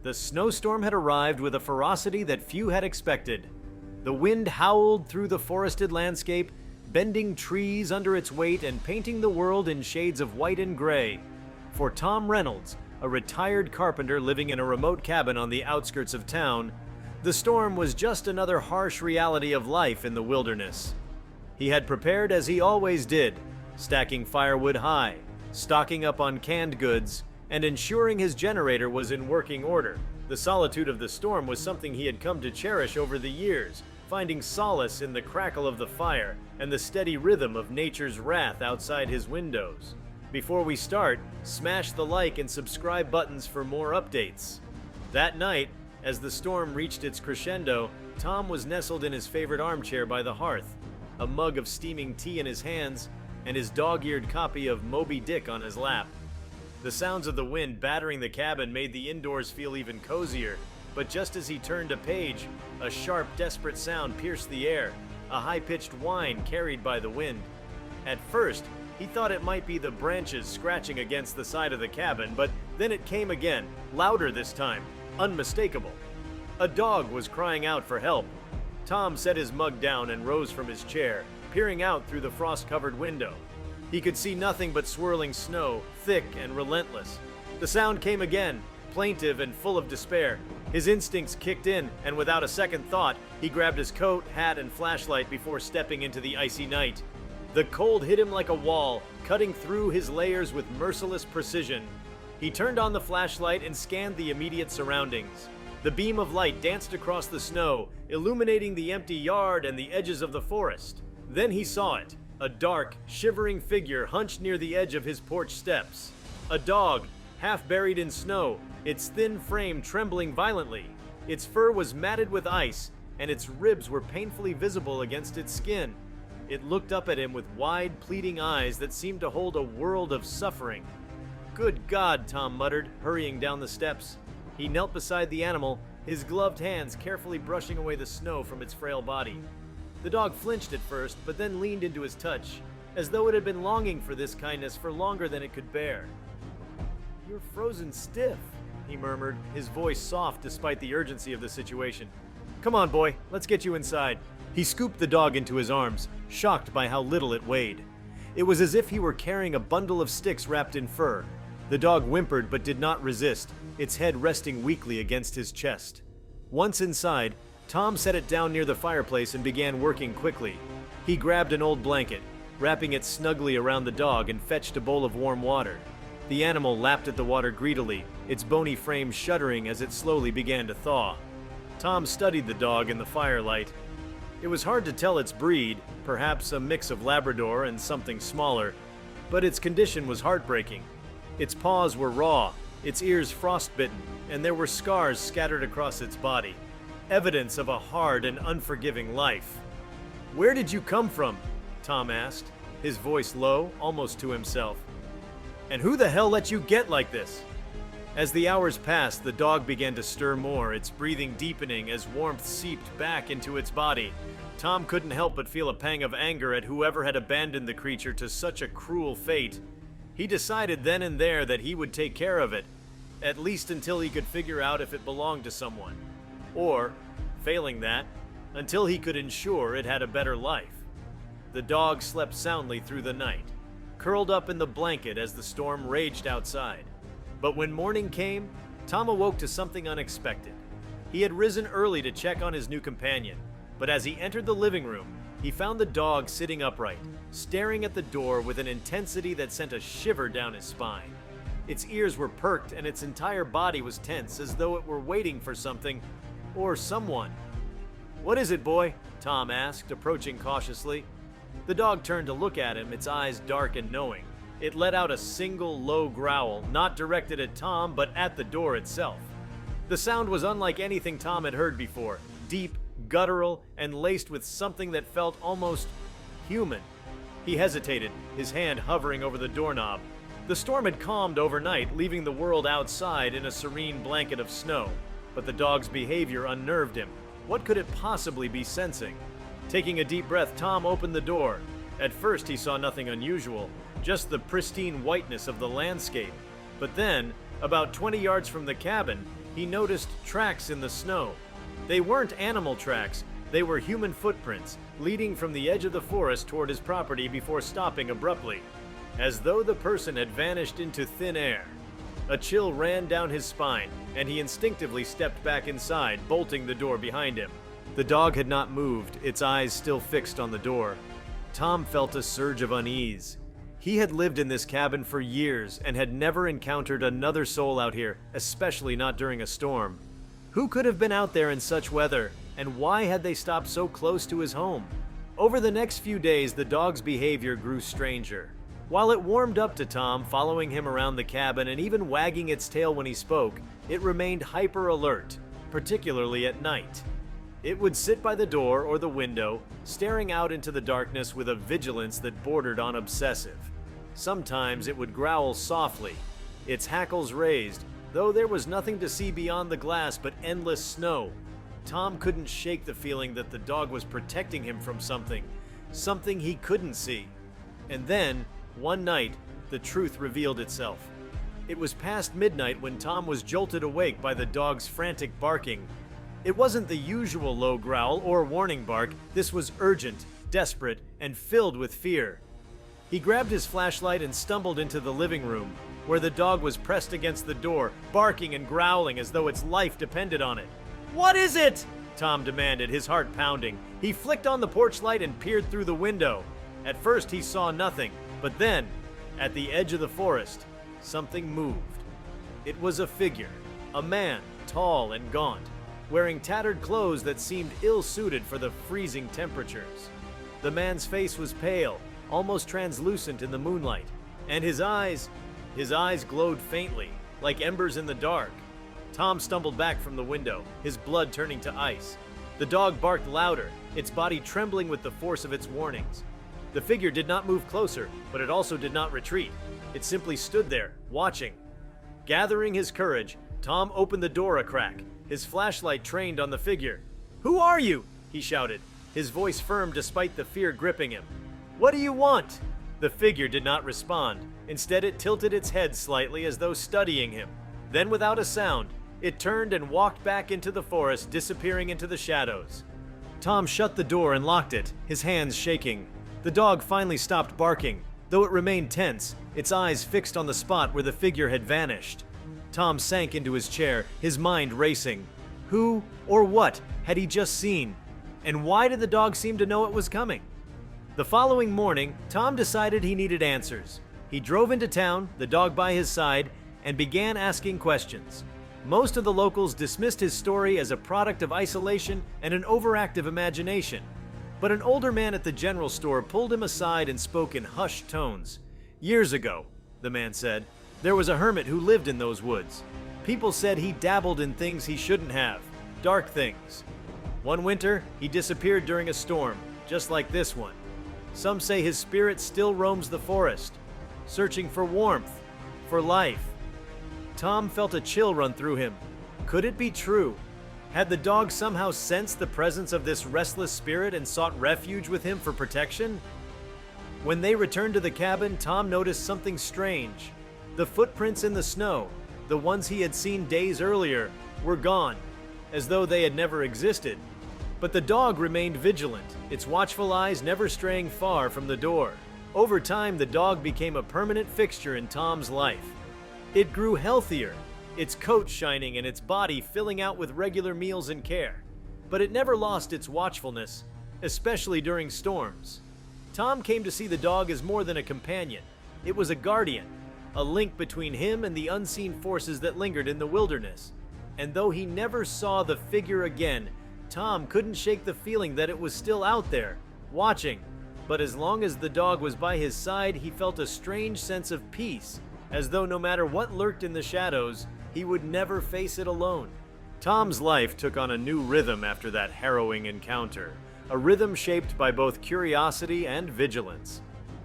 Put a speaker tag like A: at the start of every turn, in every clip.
A: The snowstorm had arrived with a ferocity that few had expected. The wind howled through the forested landscape, bending trees under its weight and painting the world in shades of white and gray. For Tom Reynolds, a retired carpenter living in a remote cabin on the outskirts of town, the storm was just another harsh reality of life in the wilderness. He had prepared as he always did, stacking firewood high, stocking up on canned goods, and ensuring his generator was in working order. The solitude of the storm was something he had come to cherish over the years, finding solace in the crackle of the fire and the steady rhythm of nature's wrath outside his windows. Before we start, smash the like and subscribe buttons for more updates. That night, as the storm reached its crescendo, Tom was nestled in his favorite armchair by the hearth, a mug of steaming tea in his hands, and his dog-eared copy of Moby Dick on his lap. The sounds of the wind battering the cabin made the indoors feel even cozier, but just as he turned a page, a sharp, desperate sound pierced the air, a high-pitched whine carried by the wind. At first, he thought it might be the branches scratching against the side of the cabin, but then it came again, louder this time, unmistakable. A dog was crying out for help. Tom set his mug down and rose from his chair, peering out through the frost-covered window. He could see nothing but swirling snow, thick and relentless. The sound came again, plaintive and full of despair. His instincts kicked in, and without a second thought, he grabbed his coat, hat, and flashlight before stepping into the icy night. The cold hit him like a wall, cutting through his layers with merciless precision. He turned on the flashlight and scanned the immediate surroundings. The beam of light danced across the snow, illuminating the empty yard and the edges of the forest. Then he saw it. A dark, shivering figure hunched near the edge of his porch steps. A dog, half buried in snow, its thin frame trembling violently. Its fur was matted with ice, and its ribs were painfully visible against its skin. It looked up at him with wide, pleading eyes that seemed to hold a world of suffering. "Good God," Tom muttered, hurrying down the steps. He knelt beside the animal, his gloved hands carefully brushing away the snow from its frail body. The dog flinched at first, but then leaned into his touch, as though it had been longing for this kindness for longer than it could bear. "You're frozen stiff," he murmured, his voice soft despite the urgency of the situation. "Come on, boy, let's get you inside." He scooped the dog into his arms, shocked by how little it weighed. It was as if he were carrying a bundle of sticks wrapped in fur. The dog whimpered but did not resist, its head resting weakly against his chest. Once inside, Tom set it down near the fireplace and began working quickly. He grabbed an old blanket, wrapping it snugly around the dog, and fetched a bowl of warm water. The animal lapped at the water greedily, its bony frame shuddering as it slowly began to thaw. Tom studied the dog in the firelight. It was hard to tell its breed, perhaps a mix of Labrador and something smaller, but its condition was heartbreaking. Its paws were raw, its ears frostbitten, and there were scars scattered across its body. Evidence of a hard and unforgiving life. "Where did you come from?" Tom asked, his voice low, almost to himself. "And who the hell let you get like this?" As the hours passed, the dog began to stir more, its breathing deepening as warmth seeped back into its body. Tom couldn't help but feel a pang of anger at whoever had abandoned the creature to such a cruel fate. He decided then and there that he would take care of it, at least until he could figure out if it belonged to someone. Or, failing that, until he could ensure it had a better life. The dog slept soundly through the night, curled up in the blanket as the storm raged outside. But when morning came, Tom awoke to something unexpected. He had risen early to check on his new companion, but as he entered the living room, he found the dog sitting upright, staring at the door with an intensity that sent a shiver down his spine. Its ears were perked and its entire body was tense, as though it were waiting for something or someone. "What is it, boy?" Tom asked, approaching cautiously. The dog turned to look at him, its eyes dark and knowing. It let out a single low growl, not directed at Tom, but at the door itself. The sound was unlike anything Tom had heard before, deep, guttural, and laced with something that felt almost human. He hesitated, his hand hovering over the doorknob. The storm had calmed overnight, leaving the world outside in a serene blanket of snow. But the dog's behavior unnerved him. What could it possibly be sensing? Taking a deep breath, Tom opened the door. At first, he saw nothing unusual, just the pristine whiteness of the landscape. But then, about 20 yards from the cabin, he noticed tracks in the snow. They weren't animal tracks, they were human footprints, leading from the edge of the forest toward his property before stopping abruptly, as though the person had vanished into thin air. A chill ran down his spine, and he instinctively stepped back inside, bolting the door behind him. The dog had not moved, its eyes still fixed on the door. Tom felt a surge of unease. He had lived in this cabin for years and had never encountered another soul out here, especially not during a storm. Who could have been out there in such weather, and why had they stopped so close to his home? Over the next few days, the dog's behavior grew stranger. While it warmed up to Tom, following him around the cabin and even wagging its tail when he spoke, it remained hyper-alert, particularly at night. It would sit by the door or the window, staring out into the darkness with a vigilance that bordered on obsessive. Sometimes it would growl softly, its hackles raised, though there was nothing to see beyond the glass but endless snow. Tom couldn't shake the feeling that the dog was protecting him from something he couldn't see. And then, one night, the truth revealed itself. It was past midnight when Tom was jolted awake by the dog's frantic barking. It wasn't the usual low growl or warning bark. This was urgent, desperate, and filled with fear. He grabbed his flashlight and stumbled into the living room, where the dog was pressed against the door, barking and growling as though its life depended on it. "What is it?" Tom demanded, his heart pounding. He flicked on the porch light and peered through the window. At first he saw nothing, but then, at the edge of the forest, something moved. It was a figure, a man, tall and gaunt, wearing tattered clothes that seemed ill-suited for the freezing temperatures. The man's face was pale, almost translucent in the moonlight, and his eyes glowed faintly, like embers in the dark. Tom stumbled back from the window, his blood turning to ice. The dog barked louder, its body trembling with the force of its warnings. The figure did not move closer, but it also did not retreat. It simply stood there, watching. Gathering his courage, Tom opened the door a crack, his flashlight trained on the figure. "Who are you?" he shouted, his voice firm despite the fear gripping him. "What do you want?" The figure did not respond. Instead, it tilted its head slightly as though studying him. Then, without a sound, it turned and walked back into the forest, disappearing into the shadows. Tom shut the door and locked it, his hands shaking. The dog finally stopped barking, though it remained tense, its eyes fixed on the spot where the figure had vanished. Tom sank into his chair, his mind racing. Who or what had he just seen? And why did the dog seem to know it was coming? The following morning, Tom decided he needed answers. He drove into town, the dog by his side, and began asking questions. Most of the locals dismissed his story as a product of isolation and an overactive imagination. But an older man at the general store pulled him aside and spoke in hushed tones. "Years ago," the man said, "there was a hermit who lived in those woods. People said he dabbled in things he shouldn't have, dark things. One winter, he disappeared during a storm, just like this one. Some say his spirit still roams the forest, searching for warmth, for life." Tom felt a chill run through him. Could it be true? Had the dog somehow sensed the presence of this restless spirit and sought refuge with him for protection? When they returned to the cabin, Tom noticed something strange. The footprints in the snow, the ones he had seen days earlier, were gone, as though they had never existed. But the dog remained vigilant, its watchful eyes never straying far from the door. Over time, the dog became a permanent fixture in Tom's life. It grew healthier, its coat shining and its body filling out with regular meals and care. But it never lost its watchfulness, especially during storms. Tom came to see the dog as more than a companion. It was a guardian, a link between him and the unseen forces that lingered in the wilderness. And though he never saw the figure again, Tom couldn't shake the feeling that it was still out there, watching. But as long as the dog was by his side, he felt a strange sense of peace, as though no matter what lurked in the shadows, he would never face it alone. Tom's life took on a new rhythm after that harrowing encounter, a rhythm shaped by both curiosity and vigilance.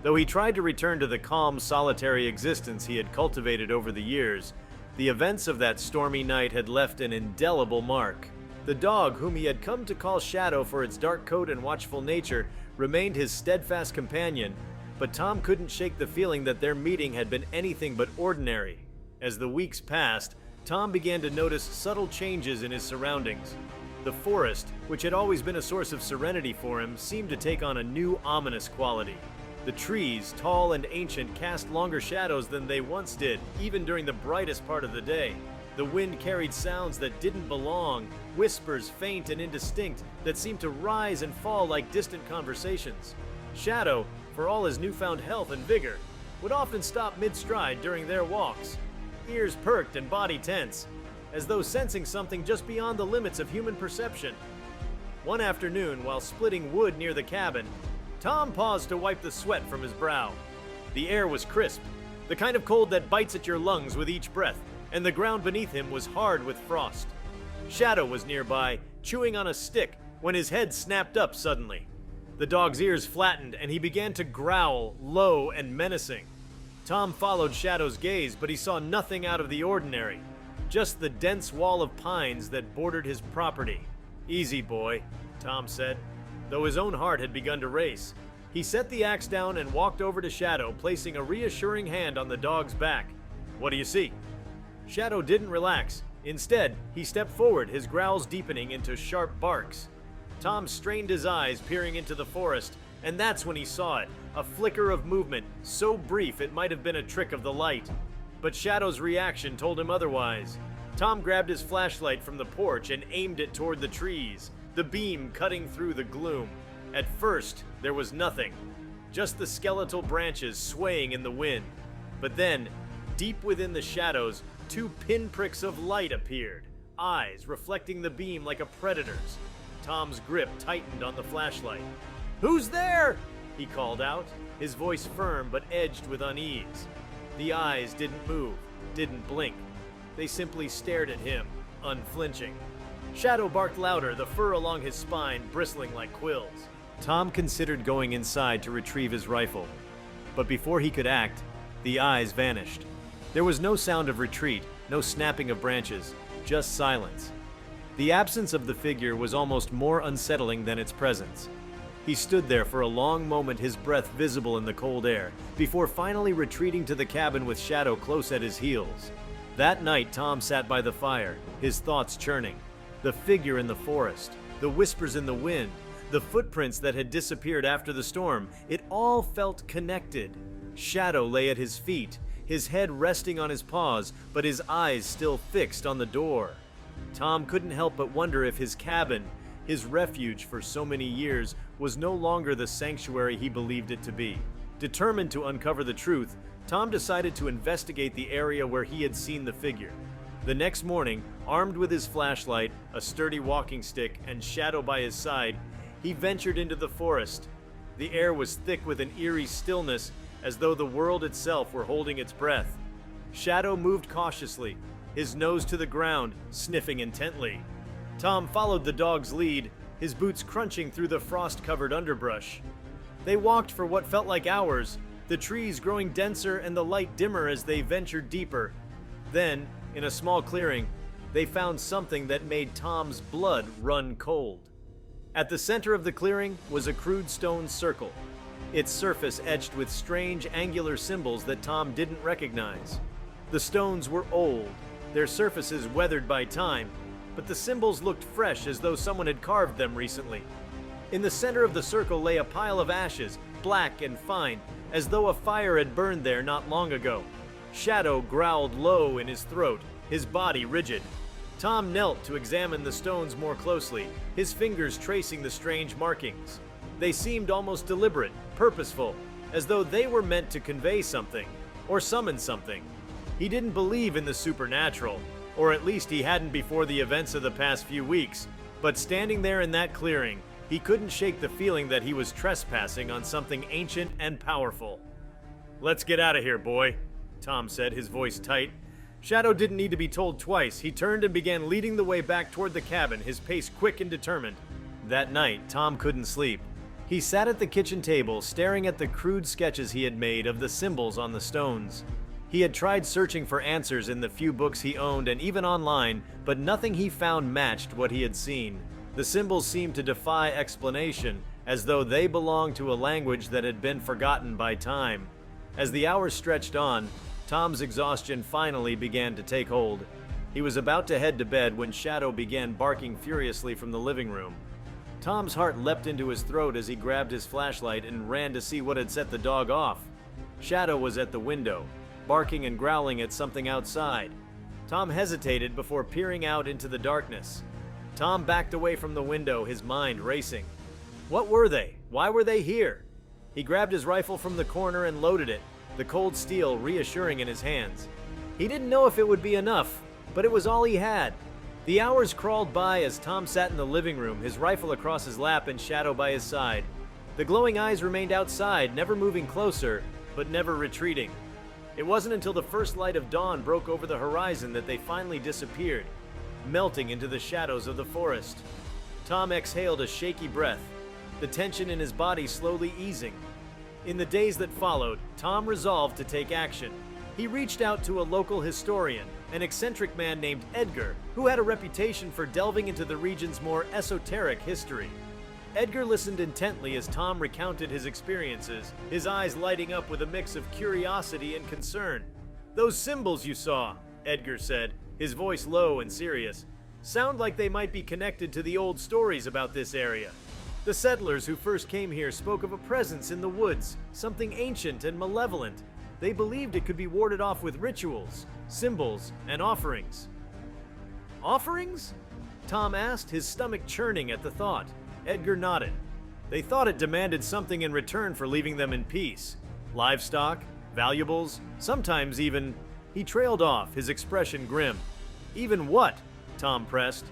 A: Though he tried to return to the calm, solitary existence he had cultivated over the years, the events of that stormy night had left an indelible mark. The dog, whom he had come to call Shadow for its dark coat and watchful nature, remained his steadfast companion, but Tom couldn't shake the feeling that their meeting had been anything but ordinary. As the weeks passed, Tom began to notice subtle changes in his surroundings. The forest, which had always been a source of serenity for him, seemed to take on a new ominous quality. The trees, tall and ancient, cast longer shadows than they once did, even during the brightest part of the day. The wind carried sounds that didn't belong, whispers faint and indistinct that seemed to rise and fall like distant conversations. Shadow, for all his newfound health and vigor, would often stop mid-stride during their walks, ears perked and body tense, as though sensing something just beyond the limits of human perception. One afternoon, while splitting wood near the cabin, Tom paused to wipe the sweat from his brow. The air was crisp, the kind of cold that bites at your lungs with each breath, and the ground beneath him was hard with frost. Shadow was nearby, chewing on a stick, when his head snapped up suddenly. The dog's ears flattened, and he began to growl, low and menacing. Tom followed Shadow's gaze, but he saw nothing out of the ordinary, just the dense wall of pines that bordered his property. "Easy, boy," Tom said, though his own heart had begun to race. He set the axe down and walked over to Shadow, placing a reassuring hand on the dog's back. "What do you see?" Shadow didn't relax. Instead, he stepped forward, his growls deepening into sharp barks. Tom strained his eyes, peering into the forest, and that's when he saw it, a flicker of movement, so brief it might have been a trick of the light. But Shadow's reaction told him otherwise. Tom grabbed his flashlight from the porch and aimed it toward the trees, the beam cutting through the gloom. At first, there was nothing, just the skeletal branches swaying in the wind. But then, deep within the shadows, two pinpricks of light appeared, eyes reflecting the beam like a predator's. Tom's grip tightened on the flashlight. "Who's there?" he called out, his voice firm but edged with unease. The eyes didn't move, didn't blink. They simply stared at him, unflinching. Shadow barked louder, the fur along his spine bristling like quills. Tom considered going inside to retrieve his rifle. But before he could act, the eyes vanished. There was no sound of retreat, no snapping of branches, just silence. The absence of the figure was almost more unsettling than its presence. He stood there for a long moment, his breath visible in the cold air, before finally retreating to the cabin with Shadow close at his heels. That night, Tom sat by the fire, his thoughts churning. The figure in the forest, the whispers in the wind, the footprints that had disappeared after the storm, it all felt connected. Shadow lay at his feet, his head resting on his paws, but his eyes still fixed on the door. Tom couldn't help but wonder if his cabin, his refuge for so many years, was no longer the sanctuary he believed it to be. Determined to uncover the truth, Tom decided to investigate the area where he had seen the figure. The next morning, armed with his flashlight, a sturdy walking stick, and Shadow by his side, he ventured into the forest. The air was thick with an eerie stillness, as though the world itself were holding its breath. Shadow moved cautiously, his nose to the ground, sniffing intently. Tom followed the dog's lead, his boots crunching through the frost-covered underbrush. They walked for what felt like hours, the trees growing denser and the light dimmer as they ventured deeper. Then, in a small clearing, they found something that made Tom's blood run cold. At the center of the clearing was a crude stone circle, its surface etched with strange angular symbols that Tom didn't recognize. The stones were old, their surfaces weathered by time, but the symbols looked fresh, as though someone had carved them recently. In the center of the circle lay a pile of ashes, black and fine, as though a fire had burned there not long ago. Shadow growled low in his throat, his body rigid. Tom knelt to examine the stones more closely, his fingers tracing the strange markings. They seemed almost deliberate, purposeful, as though they were meant to convey something, or summon something. He didn't believe in the supernatural, or at least he hadn't before the events of the past few weeks, but standing there in that clearing, he couldn't shake the feeling that he was trespassing on something ancient and powerful. "Let's get out of here, boy," Tom said, his voice tight. Shadow didn't need to be told twice. He turned and began leading the way back toward the cabin, his pace quick and determined. That night, Tom couldn't sleep. He sat at the kitchen table, staring at the crude sketches he had made of the symbols on the stones. He had tried searching for answers in the few books he owned and even online, but nothing he found matched what he had seen. The symbols seemed to defy explanation, as though they belonged to a language that had been forgotten by time. As the hours stretched on, Tom's exhaustion finally began to take hold. He was about to head to bed when Shadow began barking furiously from the living room. Tom's heart leapt into his throat as he grabbed his flashlight and ran to see what had set the dog off. Shadow was at the window, barking and growling at something outside. Tom hesitated before peering out into the darkness. Tom backed away from the window, his mind racing. What were they? Why were they here? He grabbed his rifle from the corner and loaded it, the cold steel reassuring in his hands. He didn't know if it would be enough, but it was all he had. The hours crawled by as Tom sat in the living room, his rifle across his lap and Shadow by his side. The glowing eyes remained outside, never moving closer, but never retreating. It wasn't until the first light of dawn broke over the horizon that they finally disappeared, melting into the shadows of the forest. Tom exhaled a shaky breath, the tension in his body slowly easing. In the days that followed, Tom resolved to take action. He reached out to a local historian, an eccentric man named Edgar, who had a reputation for delving into the region's more esoteric history. Edgar listened intently as Tom recounted his experiences, his eyes lighting up with a mix of curiosity and concern. "Those symbols you saw," Edgar said, his voice low and serious, "sound like they might be connected to the old stories about this area. The settlers who first came here spoke of a presence in the woods, something ancient and malevolent. They believed it could be warded off with rituals, symbols, and offerings." "Offerings?" Tom asked, his stomach churning at the thought. Edgar nodded. "They thought it demanded something in return for leaving them in peace. Livestock, valuables, sometimes even..." He trailed off, his expression grim. "Even what?" Tom pressed.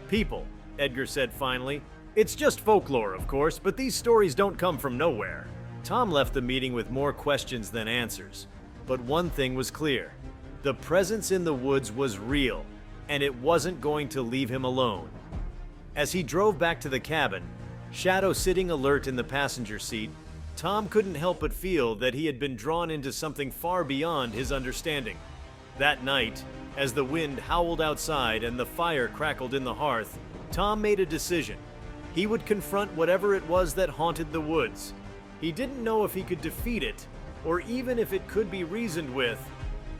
A: "People," Edgar said finally. "It's just folklore, of course, but these stories don't come from nowhere." Tom left the meeting with more questions than answers. But one thing was clear. The presence in the woods was real, and it wasn't going to leave him alone. As he drove back to the cabin, Shadow sitting alert in the passenger seat, Tom couldn't help but feel that he had been drawn into something far beyond his understanding. That night, as the wind howled outside and the fire crackled in the hearth, Tom made a decision. He would confront whatever it was that haunted the woods. He didn't know if he could defeat it, or even if it could be reasoned with,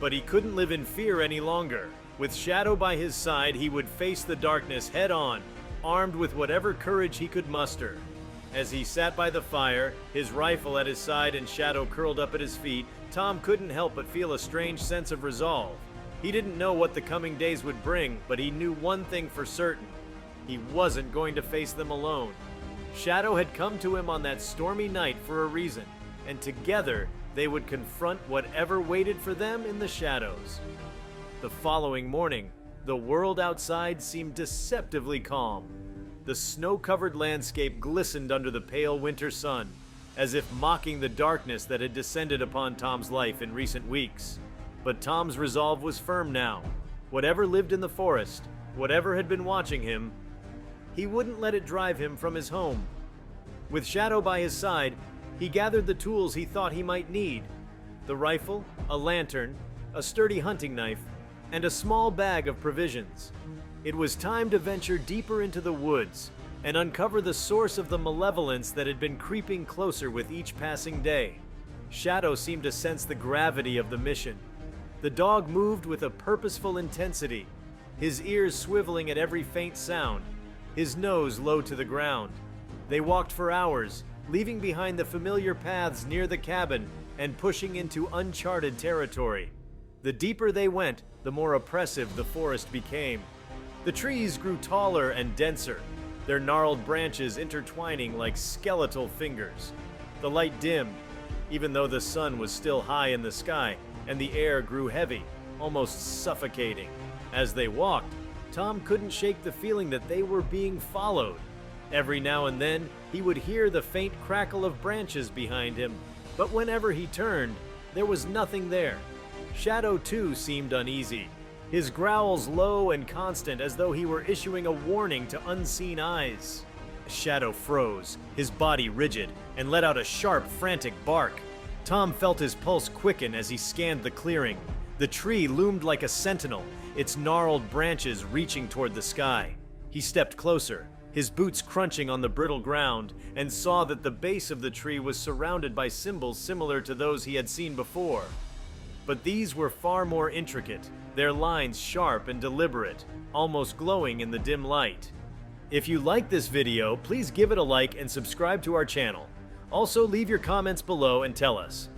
A: but he couldn't live in fear any longer. With Shadow by his side, he would face the darkness head on, armed with whatever courage he could muster. As he sat by the fire, his rifle at his side and Shadow curled up at his feet, Tom couldn't help but feel a strange sense of resolve. He didn't know what the coming days would bring, but he knew one thing for certain. He wasn't going to face them alone. Shadow had come to him on that stormy night for a reason, and together they would confront whatever waited for them in the shadows. The following morning, the world outside seemed deceptively calm. The snow-covered landscape glistened under the pale winter sun, as if mocking the darkness that had descended upon Tom's life in recent weeks. But Tom's resolve was firm now. Whatever lived in the forest, whatever had been watching him, he wouldn't let it drive him from his home. With Shadow by his side, he gathered the tools he thought he might need: the rifle, a lantern, a sturdy hunting knife, and a small bag of provisions. It was time to venture deeper into the woods and uncover the source of the malevolence that had been creeping closer with each passing day. Shadow seemed to sense the gravity of the mission. The dog moved with a purposeful intensity, his ears swiveling at every faint sound, his nose low to the ground. They walked for hours, leaving behind the familiar paths near the cabin and pushing into uncharted territory. The deeper they went, the more oppressive the forest became. The trees grew taller and denser, their gnarled branches intertwining like skeletal fingers. The light dimmed, even though the sun was still high in the sky, and the air grew heavy, almost suffocating. As they walked, Tom couldn't shake the feeling that they were being followed. Every now and then, he would hear the faint crackle of branches behind him, but whenever he turned, there was nothing there. Shadow, too, seemed uneasy, his growls low and constant as though he were issuing a warning to unseen eyes. Shadow froze, his body rigid, and let out a sharp, frantic bark. Tom felt his pulse quicken as he scanned the clearing. The tree loomed like a sentinel, its gnarled branches reaching toward the sky. He stepped closer, his boots crunching on the brittle ground, and saw that the base of the tree was surrounded by symbols similar to those he had seen before. But these were far more intricate. their lines sharp and deliberate, almost glowing in the dim light. If you like this video, please give it a like and subscribe to our channel. Also, leave your comments below and tell us,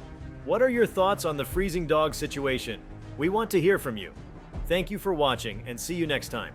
A: what are your thoughts on the freezing dog situation? We want to hear from you. Thank you for watching and see you next time.